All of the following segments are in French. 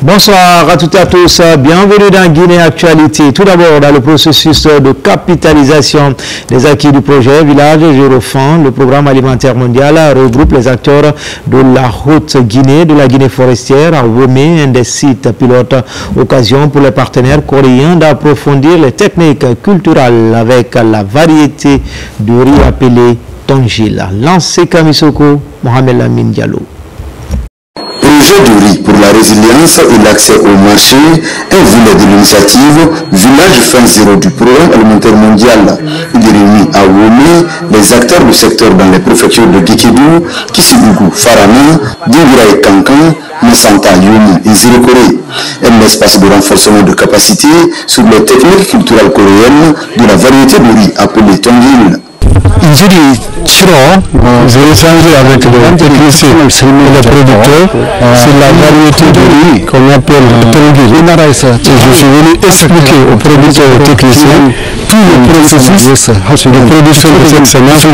Bonsoir à toutes et à tous, bienvenue dans Guinée Actualité. Tout d'abord, dans le processus de capitalisation des acquis du projet Village Gérofen, le programme alimentaire mondial regroupe les acteurs de la Haute Guinée, de la Guinée forestière, à Womé, un des sites pilotes. Occasion pour les partenaires coréens d'approfondir les techniques culturelles avec la variété de riz appelé Tongil. Lancé Kamisoko, Mohamed Lamine Diallo. Projet de riz pour la résilience et l'accès au marché, un volet de l'initiative Village Fin Zéro du programme alimentaire mondial. Il réunit à Womé les acteurs du secteur dans les préfectures de Guékédou, Kissiboukou, Farana, Dingura et Kankan, Massanta, Yoni et Zirikore. Un espace de renforcement de capacité sur les techniques culturelles coréennes de la variété de riz appelée Tongil. J'ai échangé avec le technicien et le producteur sur la variété de riz qu'on appelle Tongil. Je suis venu expliquer aux producteurs et aux techniciens tout le processus de production de cette semence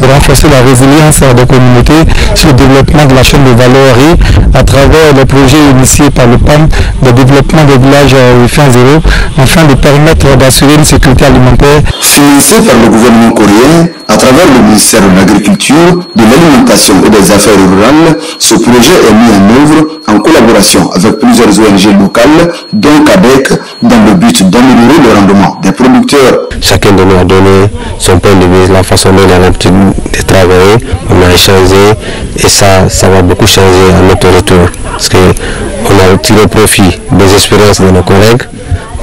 pour renforcer la résilience des communautés sur le développement de la chaîne de valeur riz à travers les projets initiés par le PAM de développement des villages fin zéro afin de permettre d'assurer une sécurité alimentaire. Financé par le gouvernement coréen à travers le ministère de l'Agriculture, de l'Alimentation et des Affaires rurales, ce projet est mis en œuvre en collaboration avec plusieurs ONG locales, dont CADEC, dans le but d'améliorer le rendement des producteurs. Chacun de nous a donné son point de vue, la façon dont il a l'habitude de travailler, on a échangé et ça va beaucoup changer à notre retour. Parce qu'on a tiré profit des expériences de nos collègues.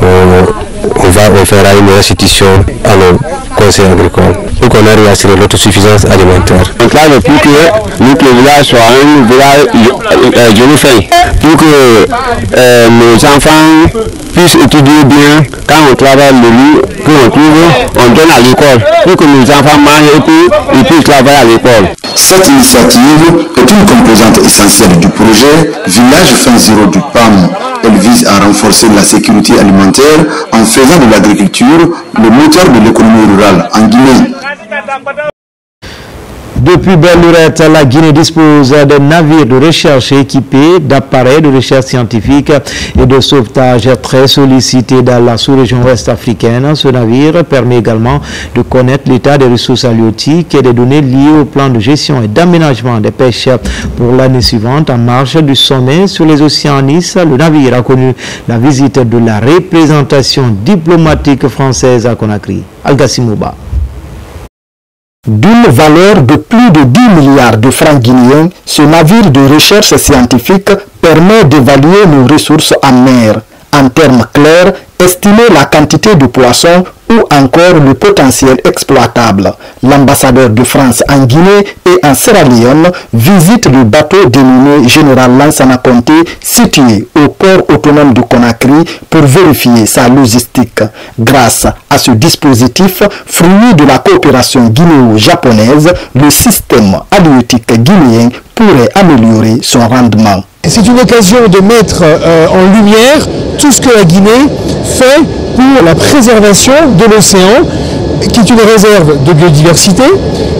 On fera une restitution à nos conseils agricoles pour qu'on arrive à assurer l'autosuffisance alimentaire. On travaille pour que le village soit un village gérofen, pour que nos enfants puissent étudier bien. Quand on travaille le riz, on donne à l'école, pour que nos enfants mangent et puis ils puissent travailler à l'école. Cette initiative est une composante essentielle du projet Village Fin Zéro du PAM. Elle vise à renforcer la sécurité alimentaire en faisant de l'agriculture le moteur de l'économie rurale en Guinée. Depuis belle lurette, la Guinée dispose de navires de recherche équipés d'appareils de recherche scientifique et de sauvetage très sollicités dans la sous-région ouest africaine. Ce navire permet également de connaître l'état des ressources halieutiques et des données liées au plan de gestion et d'aménagement des pêches pour l'année suivante. En marge du sommet sur les océans Nice, le navire a connu la visite de la représentation diplomatique française à Conakry. Algassimouba. D'une valeur de plus de 10 milliards de francs guinéens, ce navire de recherche scientifique permet d'évaluer nos ressources en mer. En termes clairs, estimer la quantité de poissons ou encore le potentiel exploitable. L'ambassadeur de France en Guinée et en Sierra Leone visite le bateau dénommé Général Lansana Conté situé au port autonome de Conakry pour vérifier sa logistique. Grâce à ce dispositif, fruit de la coopération guinéo-japonaise, le système halieutique guinéen pourrait améliorer son rendement. C'est une occasion de mettre en lumière tout ce que la Guinée fait pour la préservation de l'océan, qui est une réserve de biodiversité,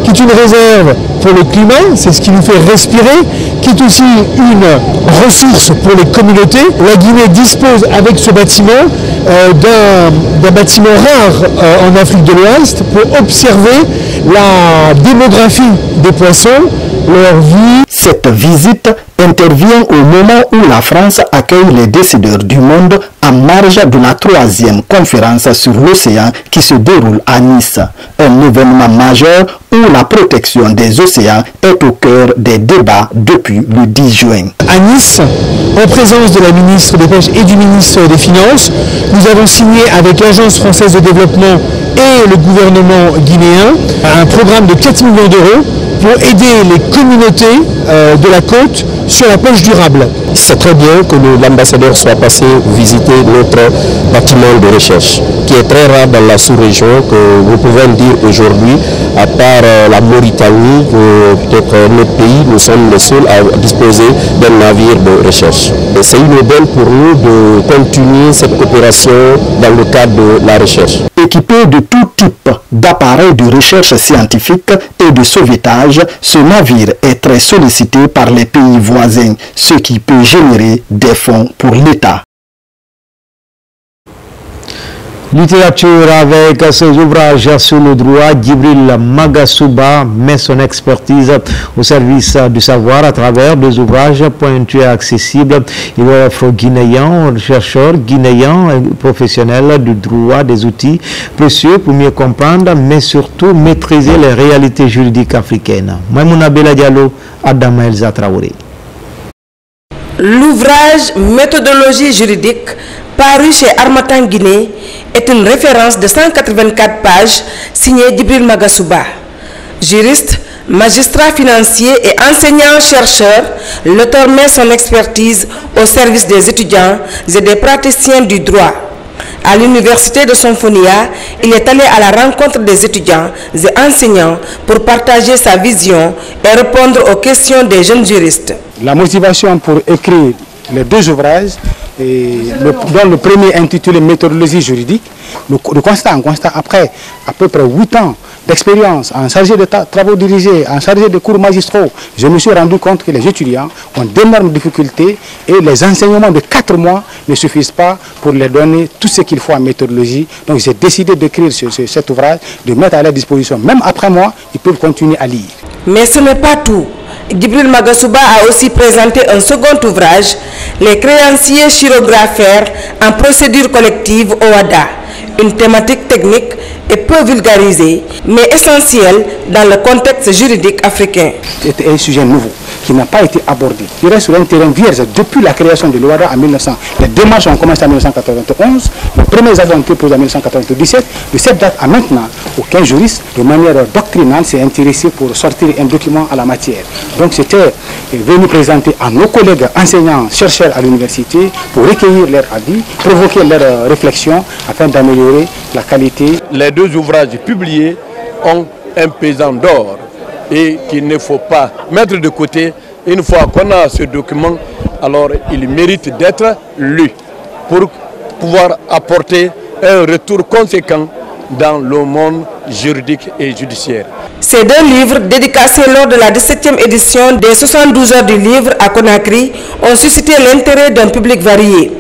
qui est une réserve pour le climat, c'est ce qui nous fait respirer, qui est aussi une ressource pour les communautés. La Guinée dispose avec ce bâtiment d'un bâtiment rare en Afrique de l'Ouest pour observer la démographie des poissons, leur vie. Cette visite intervient au moment où la France accueille les décideurs du monde en marge de la 3e conférence sur l'océan qui se déroule à Nice. Un événement majeur où la protection des océans est au cœur des débats depuis le 10 juin. À Nice, en présence de la ministre des Pêches et du ministre des Finances, nous avons signé avec l'Agence française de développement et le gouvernement guinéen un programme de 4 millions d'euros pour aider les communautés de la côte sur la pêche durable. C'est très bien que l'ambassadeur soit passé visiter notre bâtiment de recherche, qui est très rare dans la sous-région, que vous pouvez dire aujourd'hui, à part la Mauritanie, peut-être notre pays, nous sommes les seuls à disposer d'un navire de recherche. C'est une aubaine pour nous de continuer cette coopération dans le cadre de la recherche. Équipé de tout type d'appareils de recherche scientifique et de sauvetage, ce navire est très sollicité par les pays voisins, ce qui peut générer des fonds pour l'État. Littérature avec ses ouvrages sur le droit, Djibril Magasuba met son expertise au service du savoir à travers des ouvrages pointus et accessibles. Il offre aux Guinéens, aux chercheurs guinéens et professionnels du droit des outils précieux pour mieux comprendre, mais surtout maîtriser les réalités juridiques africaines. Maïmouna Bella Diallo, Adama Elza Traoré. L'ouvrage Méthodologie juridique paru chez Harmattan Guinée est une référence de 184 pages signée Djibril Magasuba. Juriste, magistrat financier et enseignant-chercheur, l'auteur met son expertise au service des étudiants et des praticiens du droit. À l'université de Sonfonia, il est allé à la rencontre des étudiants et enseignants pour partager sa vision et répondre aux questions des jeunes juristes. La motivation pour écrire les deux ouvrages, dont le premier intitulé Méthodologie juridique, on constate après à peu près 8 ans d'expérience en chargé de travaux dirigés, en chargé de cours magistraux, je me suis rendu compte que les étudiants ont d'énormes difficultés et les enseignements de 4 mois ne suffisent pas pour leur donner tout ce qu'il faut en méthodologie. Donc j'ai décidé d'écrire cet ouvrage, de mettre à leur disposition. Même après moi, ils peuvent continuer à lire. Mais ce n'est pas tout. Djibril Magasuba a aussi présenté un second ouvrage, Les créanciers chirographaires en procédure collective au WADA, une thématique technique et peu vulgarisée, mais essentielle dans le contexte juridique africain. C'est un sujet nouveau qui n'a pas été abordé. Il reste sur un terrain vierge depuis la création de l'OADA en 1900. Les démarches ont commencé en 1991, les premiers agents ont été posés en 1997. De cette date à maintenant, aucun juriste, de manière doctrinale, s'est intéressé pour sortir un document à la matière. Donc c'était venu présenter à nos collègues enseignants, chercheurs à l'université pour recueillir leurs avis, provoquer leurs réflexions afin d'améliorer la qualité. Les deux ouvrages publiés ont un pesant d'or et qu'il ne faut pas mettre de côté. Une fois qu'on a ce document, alors il mérite d'être lu pour pouvoir apporter un retour conséquent dans le monde juridique et judiciaire. Ces deux livres, dédicacés lors de la 17e édition des 72 heures du livre à Conakry, ont suscité l'intérêt d'un public varié.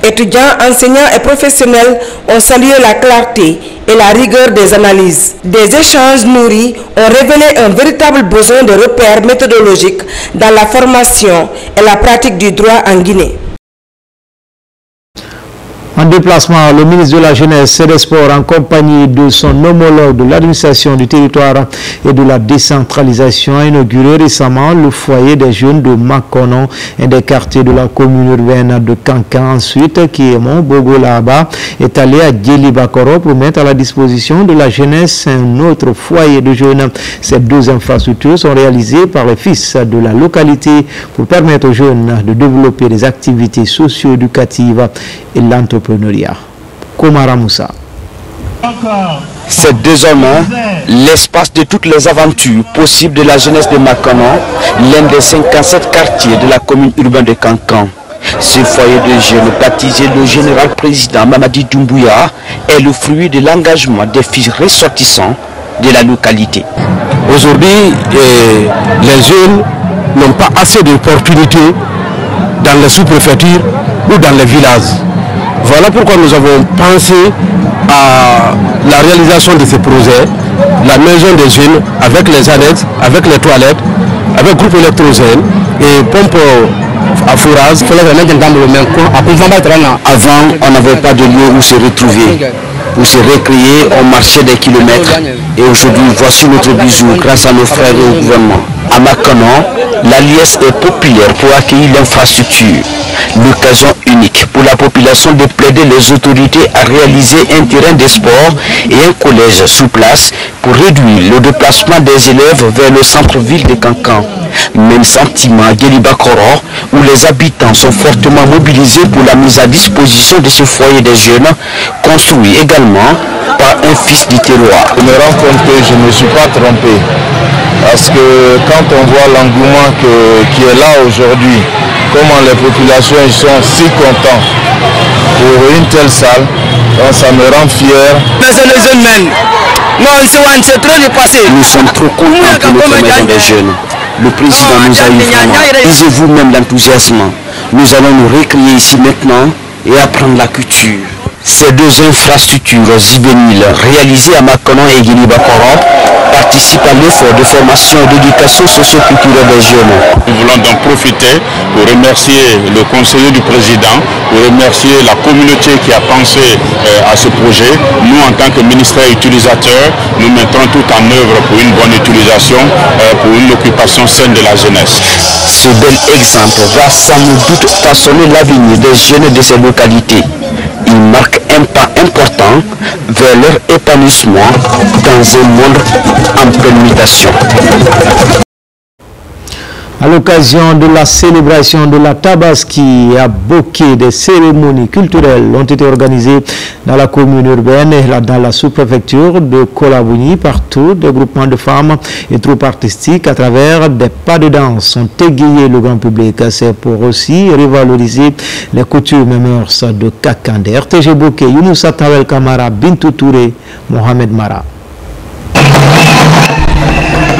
Étudiants, enseignants et professionnels ont salué la clarté et la rigueur des analyses. Des échanges nourris ont révélé un véritable besoin de repères méthodologiques dans la formation et la pratique du droit en Guinée. En déplacement, le ministre de la Jeunesse et des Sports, en compagnie de son homologue de l'administration du territoire et de la décentralisation, a inauguré récemment le foyer des jeunes de Makonon et des quartiers de la commune urbaine de Kankan. Ensuite, qui est Bogo-Laba, est allé à Djeli-Bakoro pour mettre à la disposition de la jeunesse un autre foyer de jeunes. Ces deux infrastructures sont réalisées par les fils de la localité pour permettre aux jeunes de développer des activités socio-éducatives et l'entrepreneuriat. Komara Moussa. C'est désormais l'espace de toutes les aventures possibles de la jeunesse de Makonon, l'un des 57 quartiers de la commune urbaine de Kankan. Ce foyer de jeunes, baptisé le général président Mamadi Doumbouya, est le fruit de l'engagement des fils ressortissants de la localité. Aujourd'hui, les jeunes n'ont pas assez d'opportunités dans les sous-préfectures ou dans les villages. Voilà pourquoi nous avons pensé à la réalisation de ces projets, la maison des jeunes avec les annexes, avec les toilettes, avec groupe électrogène et pompe à fourrage. Avant, on n'avait pas de lieu où se retrouver, où se récréer, on marchait des kilomètres. Et aujourd'hui, voici notre bijou grâce à nos frères et au gouvernement. À Makonon, la liesse est populaire pour accueillir l'infrastructure. L'occasion unique pour la population de plaider les autorités à réaliser un terrain de sport et un collège sous place pour réduire le déplacement des élèves vers le centre-ville de Kankan. Même sentiment à Guéliba-Koro, où les habitants sont fortement mobilisés pour la mise à disposition de ce foyer des jeunes, construit également par un fils du terroir. Je me rends compte que je ne me suis pas trompé, parce que quand on voit l'engouement qui est là aujourd'hui, comment les populations ils sont si contents pour une telle salle, donc ça me rend fier. Nous sommes trop contents pour notre maison des jeunes. Le président nous a eu vraiment. Lisez-vous même l'enthousiasme. Nous allons nous récréer ici maintenant et apprendre la culture. Ces deux infrastructures juvéniles réalisées à Makono et Guinée-Bakoro participent à l'effort de formation et d'éducation socio-culturelle des jeunes. Nous voulons donc profiter pour remercier le conseiller du président, pour remercier la communauté qui a pensé à ce projet. Nous, en tant que ministère utilisateur, nous mettrons tout en œuvre pour une bonne utilisation, pour une occupation saine de la jeunesse. Ce bel exemple va sans doute façonner l'avenir des jeunes de ces localités. Il marque un pas important vers leur épanouissement dans un monde en pleine mutation. À l'occasion de la célébration de la Tabaski à Boké, des cérémonies culturelles ont été organisées dans la commune urbaine et dans la sous-préfecture de Kolabouni. Partout, des groupements de femmes et troupes artistiques à travers des pas de danse ont égayé le grand public. C'est pour aussi revaloriser les coutumes et mœurs de Kakande. RTG Boké, Younoussa Tawel Kamara, Bintou Touré, Mohamed Mara.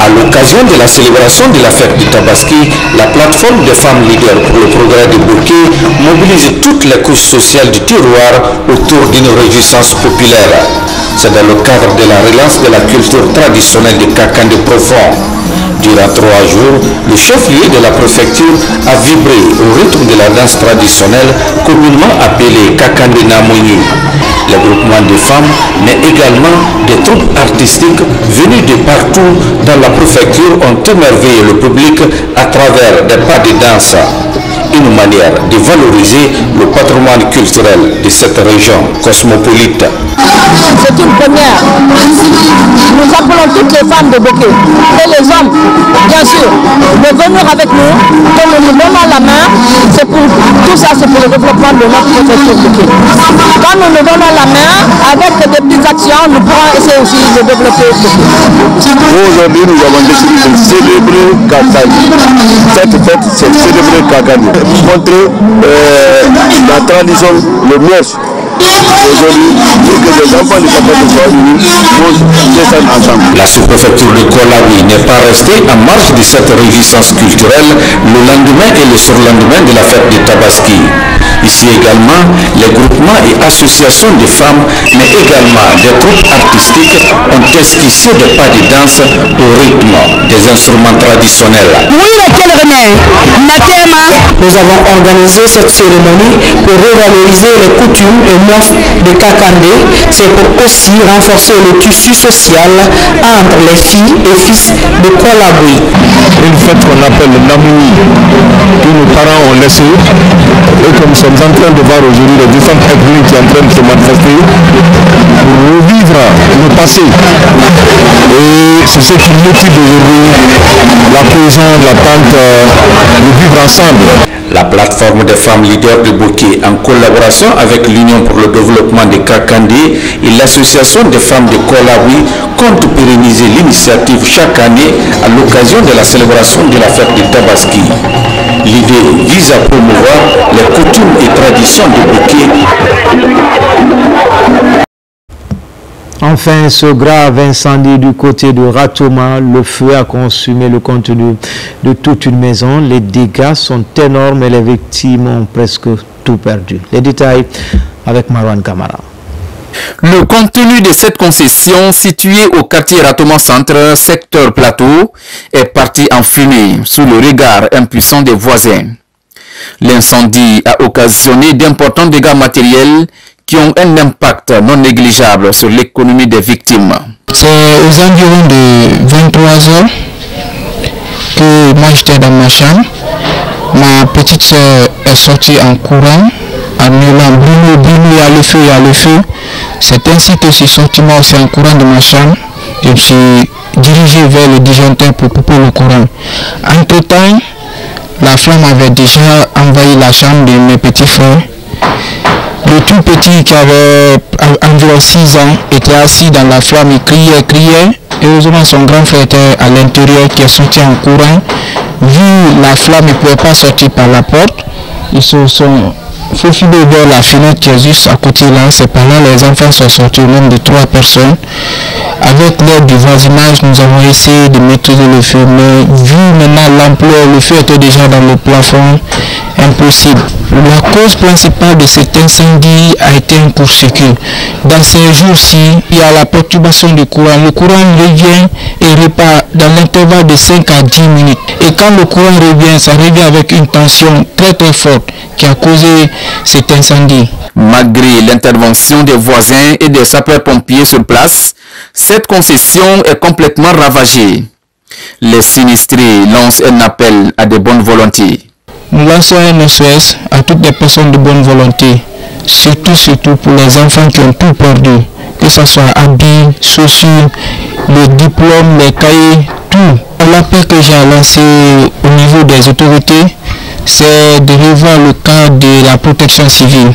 À l'occasion de la célébration de la fête du Tabaski, la plateforme des femmes leaders pour le progrès de Boké mobilise toutes les couches sociales du terroir autour d'une réjouissance populaire. C'est dans le cadre de la relance de la culture traditionnelle de Kakande profond. Durant 3 jours, le chef-lieu de la préfecture a vibré au rythme de la danse traditionnelle communément appelée Kakande Namouni. Les groupements de femmes, mais également des troupes artistiques venues de partout dans la préfecture ont émerveillé le public à travers des pas de danse. Une manière de valoriser le patrimoine culturel de cette région cosmopolite. C'est une première. Nous appelons toutes les femmes de Boké et les hommes, bien sûr, de venir avec nous, que nous nous donnons la main. C'est pour tout ça, c'est pour le développement de notre préfecture Boké. Quand nous nous donnons la main, avec des petites actions, nous pourrons essayer aussi de développer Boké. Aujourd'hui, nous avons décidé de célébrer Kakane. Cette fête, c'est célébrer Kakane. Montrer la tradition, le mœurs. Aujourd'hui, pour que les enfants de Kakane soient unis, nous descendons ensemble. La sous-préfecture de Kolawi n'est pas restée en marge de cette réjouissance culturelle le lendemain et le surlendemain de la fête de Tabaski. Ici également, les groupements et associations de femmes, mais également des troupes artistiques ont esquissé des pas de danse au rythme des instruments traditionnels. Nous avons organisé cette cérémonie pour revaloriser les coutumes et mœurs de Kakande. C'est pour aussi renforcer le tissu social entre les filles et fils de Kolaboui. Une fête qu'on appelle le Namouni, que nos parents ont laissé, et que nous sommes en train de voir aujourd'hui les différentes ethnies qui sont en train de se manifester pour revivre le passé. Et c'est ce qui motive aujourd'hui la cohésion, l'attente de vivre ensemble. La plateforme des femmes leaders de Boké, en collaboration avec l'Union pour le développement de Kakande et l'association des femmes de Kolawi, compte pérenniser l'initiative chaque année à l'occasion de la célébration de la fête de Tabaski. L'idée vise à promouvoir les coutumes et traditions de Boké. Enfin, ce grave incendie du côté de Ratoma, le feu a consumé le contenu de toute une maison. Les dégâts sont énormes et les victimes ont presque tout perdu. Les détails avec Marwan Kamara. Le contenu de cette concession située au quartier Ratoma Centre, secteur Plateau, est parti en fumée sous le regard impuissant des voisins. L'incendie a occasionné d'importants dégâts matériels qui ont un impact non négligeable sur l'économie des victimes. C'est aux environs de 23 heures que moi j'étais dans ma chambre ma petite soeur est sortie en courant, en hurlant Bruno, il y a le feu, il y a le feu. C'est ainsi que je suis sorti moi aussi en courant de ma chambre. Je me suis dirigé vers le disjoncteur pour couper le courant. Entre-temps, la flamme avait déjà envahi la chambre de mes petits frères. Le tout petit qui avait environ 6 ans était assis dans la flamme, il criait. Heureusement, son grand frère était à l'intérieur qui est sorti en courant. Vu la flamme, il ne pouvait pas sortir par la porte. Ils se sont faufilés vers la fenêtre qui est juste à côté là. C'est par là les enfants sont sortis au nombre de 3 personnes. Avec l'aide du voisinage, nous avons essayé de maîtriser le feu. Mais vu maintenant l'ampleur, le feu était déjà dans le plafond, impossible. La cause principale de cet incendie a été un court-circuit. Dans ces jours-ci, il y a la perturbation du courant. Le courant revient et repart dans l'intervalle de 5 à 10 minutes. Et quand le courant revient, ça revient avec une tension très très forte qui a causé cet incendie. Malgré l'intervention des voisins et des sapeurs-pompiers sur place, cette concession est complètement ravagée. Les sinistrés lancent un appel à de bonnes volontés. Nous lançons un SOS à toutes les personnes de bonne volonté, surtout pour les enfants qui ont tout perdu, que ce soit habits, chaussures, les diplômes, les cahiers, tout. L'appel que j'ai lancé au niveau des autorités, c'est de revoir le cas de la protection civile.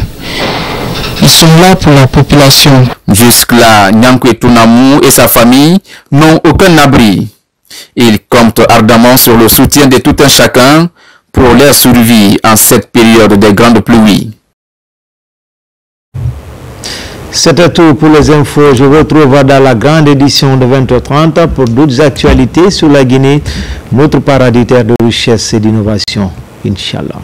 Ils sont là pour la population. Jusque-là, Nyankwe Tunamou et sa famille n'ont aucun abri. Ils comptent ardemment sur le soutien de tout un chacun pour leur survie en cette période de grandes pluies. C'est tout pour les infos. Je vous retrouve dans la grande édition de 20h30 pour d'autres actualités sur la Guinée, notre paradis terre de richesse et d'innovation. Inch'Allah.